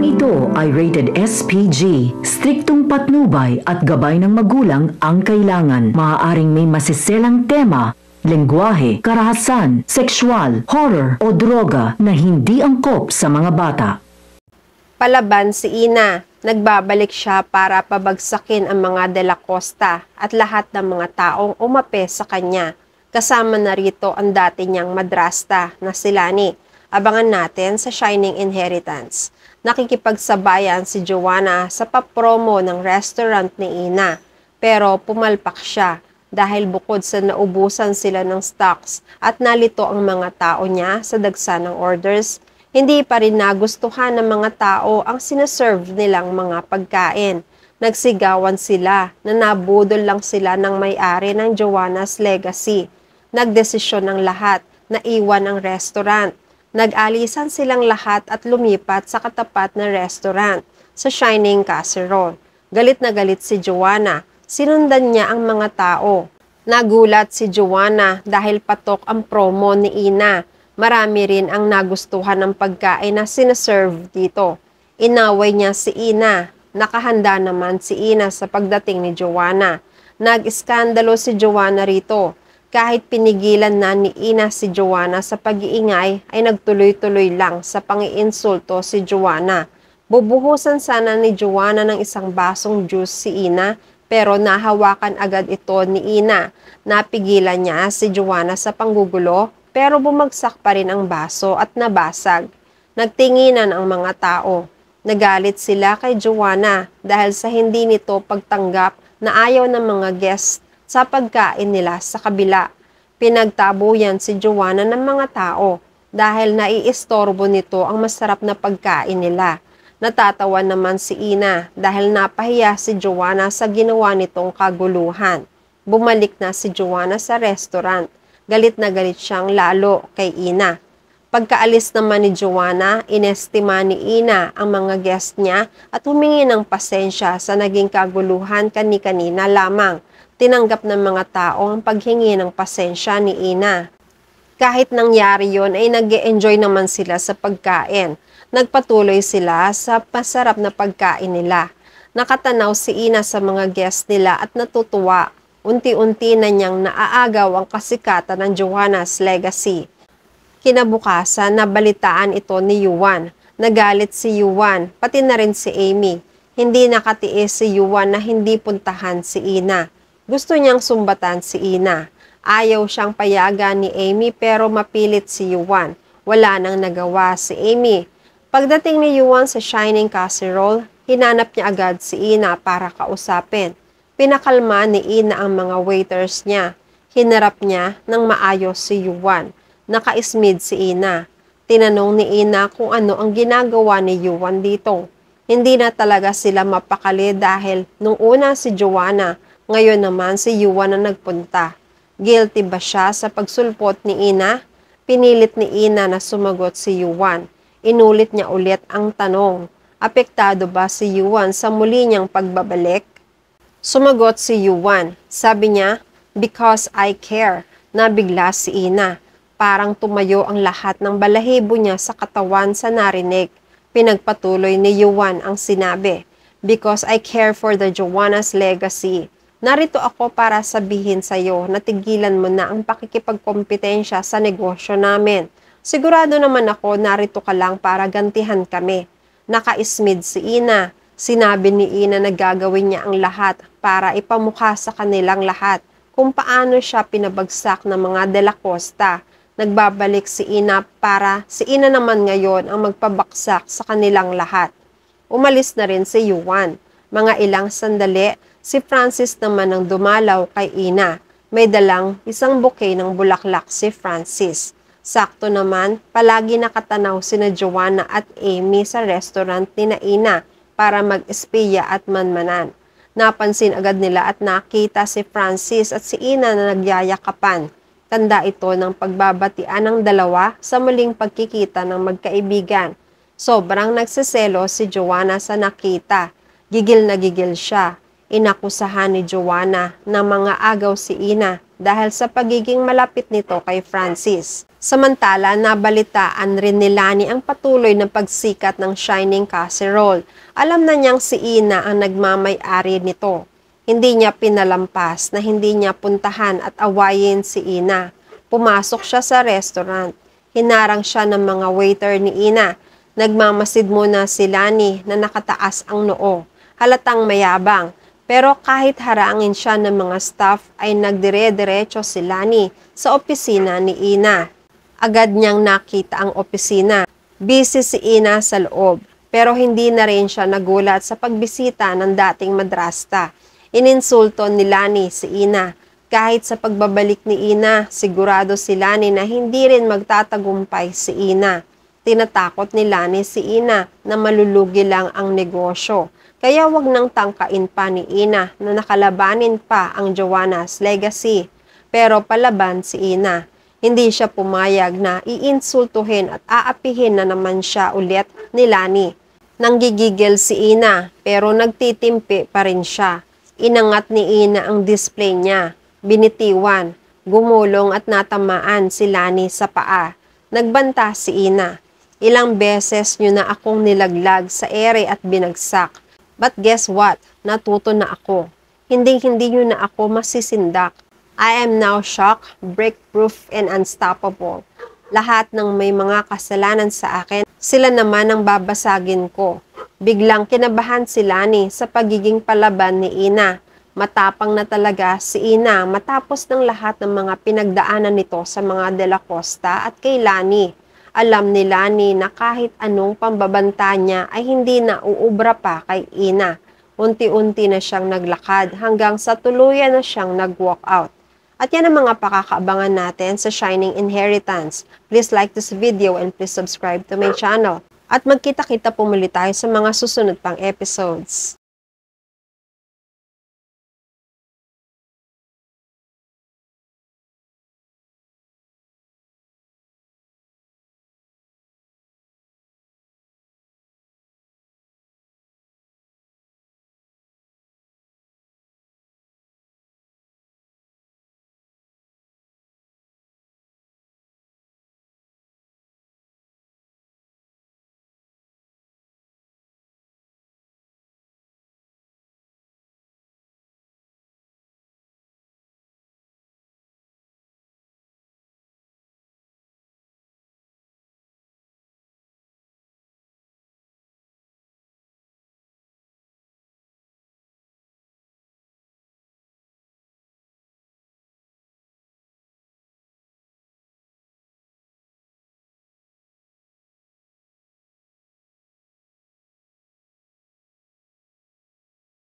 ito ay rated SPG. Striktong patnubay at gabay ng magulang ang kailangan. Maaaring may masiselang tema, lengguwahe, karahasan, sexual, horror o droga na hindi angkop sa mga bata. Palaban si Ina. Nagbabalik siya para pabagsakin ang mga De La Costa at lahat ng mga taong umape sa kanya. Kasama na rito ang dati niyang madrasta na si Lani. Abangan natin sa Shining Inheritance. Nakikipagsabayan si Joanna sa papromo ng restaurant ni Ina. Pero pumalpak siya dahil bukod sa naubusan sila ng stocks at nalito ang mga tao niya sa dagsa ng orders, hindi pa rin nagustuhan ng mga tao ang sinaserve nilang mga pagkain. Nagsigawan sila na nabudol lang sila ng may-ari ng Joanna's Legacy. Nagdesisyon ng lahat na iwan ang restaurant. Nag-alisan silang lahat at lumipat sa katapat na restaurant, sa Shining Casserole. Galit na galit si Joanna. Sinundan niya ang mga tao. Nagulat si Joanna dahil patok ang promo ni Ina. Marami rin ang nagustuhan ng pagkain na sinaserve dito. Inaway niya si Ina. Nakahanda naman si Ina sa pagdating ni Joanna. Nag-iskandalo si Joanna rito. Kahit pinigilan na ni Ina si Joanna sa pag-iingay, ay nagtuloy-tuloy lang sa pang-iinsulto si Joanna. Bubuhusan sana ni Joanna ng isang basong juice si Ina, pero nahawakan agad ito ni Ina. Napigilan niya si Joanna sa panggugulo, pero bumagsak pa rin ang baso at nabasag. Nagtinginan ang mga tao. Nagalit sila kay Joanna dahil sa hindi nito pagtanggap na ayaw ng mga guests sa pagkain nila sa kabila. Pinagtabuyan si Joanna ng mga tao dahil naiistorbo nito ang masarap na pagkain nila. Natatawa naman si Ina dahil napahiya si Joanna sa ginawa nitong kaguluhan. Bumalik na si Joanna sa restaurant. Galit na galit siyang lalo kay Ina. Pagkaalis naman ni Joanna, inestima ni Ina ang mga guest niya at humingi ng pasensya sa naging kaguluhan kani-kanina lamang. Tinanggap ng mga tao ang paghingi ng pasensya ni Ina. Kahit nangyari yon ay nag-e-enjoy naman sila sa pagkain. Nagpatuloy sila sa masarap na pagkain nila. Nakatanaw si Ina sa mga guest nila at natutuwa. Unti-unti na niyang naaagaw ang kasikatan ng Joanna's Legacy. Kinabukasan, nabalitaan ito ni Yuan. Nagalit si Yuan, pati na rin si Amy. Hindi nakatiis si Yuan na hindi puntahan si Ina. Gusto niyang sumbatan si Ina. Ayaw siyang payagan ni Amy pero mapilit si Yuan. Wala nang nagawa si Amy. Pagdating ni Yuan sa Shining Casserole, hinanap niya agad si Ina para kausapin. Pinakalma ni Ina ang mga waiters niya. Hinarap niya ng maayos si Yuan. Nakaismid si Ina. Tinanong ni Ina kung ano ang ginagawa ni Yuan dito. Hindi na talaga sila mapakali dahil nung una si Joanna, ngayon naman si Yuan na nagpunta. Guilty ba siya sa pagsulpot ni Ina? Pinilit ni Ina na sumagot si Yuan. Inulit niya ulit ang tanong. Apektado ba si Yuan sa muli niyang pagbabalik? Sumagot si Yuan. Sabi niya, "Because I care." Nabigla si Ina. Parang tumayo ang lahat ng balahibo niya sa katawan sa narinig. Pinagpatuloy ni Yuan ang sinabi, "Because I care for the Joanna's Legacy. Narito ako para sabihin sa iyo na tigilan mo na ang pakikipagkompetensya sa negosyo namin. Sigurado naman ako narito ka lang para gantihan kami." Nakaismid si Ina. Sinabi ni Ina na gagawin niya ang lahat para ipamukha sa kanilang lahat kung paano siya pinabagsak ng mga De La Costa. Nagbabalik si Ina para si Ina naman ngayon ang magpabaksak sa kanilang lahat. Umalis na rin si Yuan. Mga ilang sandali, si Francis naman ang dumalaw kay Ina. May dalang isang bouquet ng bulaklak si Francis. Sakto naman, palagi nakatanaw sina Joanna at Amy sa restaurant ni Ina para mag-espiya at manmanan. Napansin agad nila at nakita si Francis at si Ina na nagyayakapan. Tanda ito ng pagbabatian ng dalawa sa muling pagkikita ng magkaibigan. Sobrang nagsiselo si Joanna sa nakita. Gigil na gigil siya. Inakusahan ni Joanna na mga agaw si Ina dahil sa pagiging malapit nito kay Francis. Samantala, nabalitaan rin ni Lani ang patuloy na pagsikat ng Shining Casserole. Alam na niyang si Ina ang nagmamay-ari nito. Hindi niya pinalampas na hindi niya puntahan at awayin si Ina. Pumasok siya sa restaurant. Hinarang siya ng mga waiter ni Ina. Nagmamasid muna si Lani na nakataas ang noo. Halatang mayabang. Pero kahit harangin siya ng mga staff ay nagdire-diretso si Lani sa opisina ni Ina. Agad niyang nakita ang opisina. Busy si Ina sa loob, pero hindi na rin siya nagulat sa pagbisita ng dating madrasta. Ininsulto ni Lani si Ina. Kahit sa pagbabalik ni Ina, sigurado si Lani na hindi rin magtatagumpay si Ina. Tinatakot ni Lani si Ina na malulugi lang ang negosyo. Kaya wag nang tangkain pa ni Ina na nakalabanin pa ang Joanna's legacy. Pero palaban si Ina. Hindi siya pumayag na iinsultuhin at aapihin na naman siya ulit ni Lani. Nanggigigil si Ina pero nagtitimpi pa rin siya. Inangat ni Ina ang display niya. Binitiwan, gumulong at natamaan si Lani sa paa. Nagbanta si Ina. Ilang beses niyo na akong nilaglag sa ere at binagsak. But guess what? Natuto na ako. Hindi niyo na ako masisindak. I am now shocked, break-proof, and unstoppable. Lahat ng may mga kasalanan sa akin, sila naman ang babasagin ko. Biglang kinabahan si Lani sa pagiging palaban ni Ina. Matapang na talaga si Ina matapos ng lahat ng mga pinagdaanan nito sa mga De La Costa at kay Lani. Alam ni Lani na kahit anong pambabanta niya ay hindi na uubra pa kay Ina. Unti-unti na siyang naglakad hanggang sa tuluyan na siyang nag-walk out. At yan ang mga pakakaabangan natin sa Shining Inheritance. Please like this video and please subscribe to my channel. At magkita-kita po muli tayo sa mga susunod pang episodes.